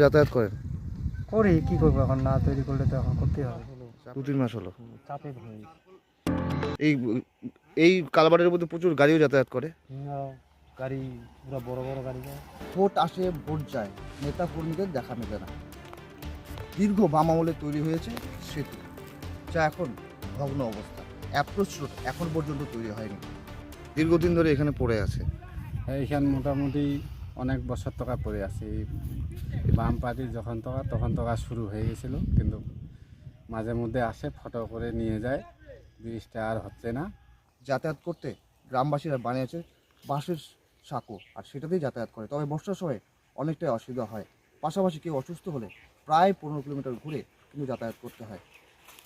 যাতায়াত করেন? করি, কি করবো, এখন না তৈরি করলে তো এখন করতেই হবে। 2-3 মাস হলো। চাপে ভয়। এই এই কালভার্টের মধ্যে প্রচুর গাড়িও যাতায়াত করে। গাড়ি, পুরো বড় বড় গাড়ি যায়। ভোট আসে ভোট যায়, নেতা কর্মীদের দেখা মেলে না। দীর্ঘ বাম আমলে তৈরি হয়েছে সেতু, যা এখন ভগ্ন অবস্থা। অ্যাপ্রোচ রোড এখন পর্যন্ত তৈরি হয়নি। দীর্ঘদিন ধরে এখানে পড়ে আছে। এইখান মোটামুটি অনেক বছর টাকা পড়ে আছে। এই বাম পার্টি যখন তখন শুরু হয়ে গেছিলো, কিন্তু মাঝে মধ্যে আসে, ফটো করে নিয়ে যায়, ব্রিজটা আর হচ্ছে না। যাতায়াত করতে গ্রামবাসীরা বানিয়েছে বাঁশের সাঁকো, আর সেটাতেই যাতায়াত করে। তবে বর্ষার সময় অনেকটাই অসুবিধা হয়। পাশাপাশি কেউ অসুস্থ হলে প্রায় 15 কিলোমিটার ঘুরে কিন্তু যাতায়াত করতে হয়।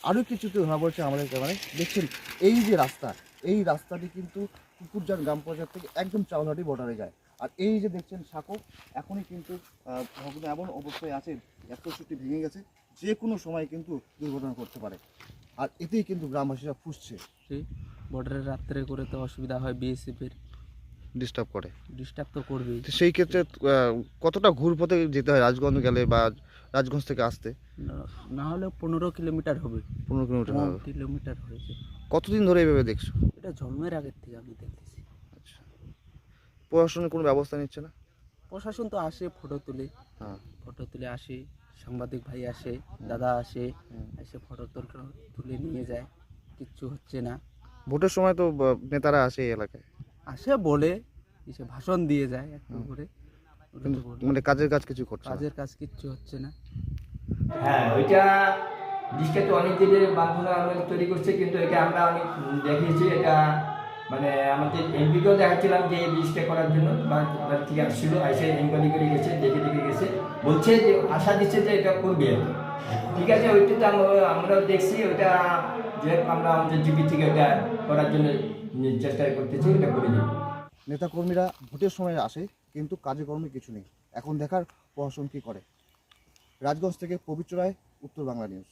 আরও একটি চিত্র ধরা পড়ছে আমাদের ক্যামেরায়। দেখছেন এই যে রাস্তা, এই রাস্তাটি কিন্তু কুকুরজান গ্রাম পঞ্চায়েত থেকে একদম চাউলহাটি বর্ডারে যায়। আর এই যে দেখছেন সাঁকো, এখনই কিন্তু ভগ্ন এমন অবস্থায় আছে, একশোটি ভেঙে গেছে, যে কোনো সময় কিন্তু দুর্ঘটনা করতে পারে। আর এতেই কিন্তু গ্রামবাসীরা ফুসছে। বর্ডারের রাত্রে করে তো অসুবিধা হয়, বিএসএফের ডিস্টার্ব করে। ডিস্টার্ব তো করবেই। তো সেই ক্ষেত্রে কতটা ঘুরপথে যেতে হয় রাজগঞ্জ গেলে বা রাজগঞ্জ থেকে আসতে? না হলেও 15 কিলোমিটার হবে। 15 কিলোমিটার হবে। কিলোমিটার হয়েছে। কতদিন ধরে এইভাবে দেখছো? এটা জন্মের আগের থেকে আমি দেখতেছি। আচ্ছা, প্রশাসনের কোনো ব্যবস্থা নিচ্ছে না? প্রশাসন তো আসে, ফটো হ্যাঁ। তুলে আসে, সাংবাদিক ভাই আসে, দাদা আসে, এসে ফটো তুলে নিয়ে যায়, কিচ্ছু হচ্ছে না। ভোটের সময় তো নেতারা আসে এই এলাকায়, আসে বলে, এসে ভাষণ দিয়ে যায় একটু করে, কিন্তু মানে কাজের কাজ কিছু করছে না। কাজের কাজ কিচ্ছু হচ্ছে না। হ্যাঁ, ওইটা ব্রিজটা তো অনেক দিনের বান্ধবরা আমরা তৈরি করছে, কিন্তু এটা আমরা অনেক দেখিয়েছি। এটা মানে আমাদের এমপিকেও দেখাচ্ছিলাম যে এই ব্রিজটা করার জন্য, বা ঠিক আসছিল, এসে এনকোয়ারি করে গেছে, দেখে গেছে, বলছে যে আশা দিচ্ছে যে এটা করবে। ঠিক আছে, ওইটা তো আমরাও দেখছি, ওইটা যে আমরা আমাদের জিপি থেকে ওটা করার জন্য চেষ্টা করতেছি, ওটা করে দেবো। নেতাকর্মীরা ভোটের সময় আসে, কিন্তু কাজে কর্মে কিছু নেই। এখন দেখার প্রশাসন কী করে। রাজগঞ্জ থেকে পবিত্র রায়, উত্তর বাংলা নিউজ।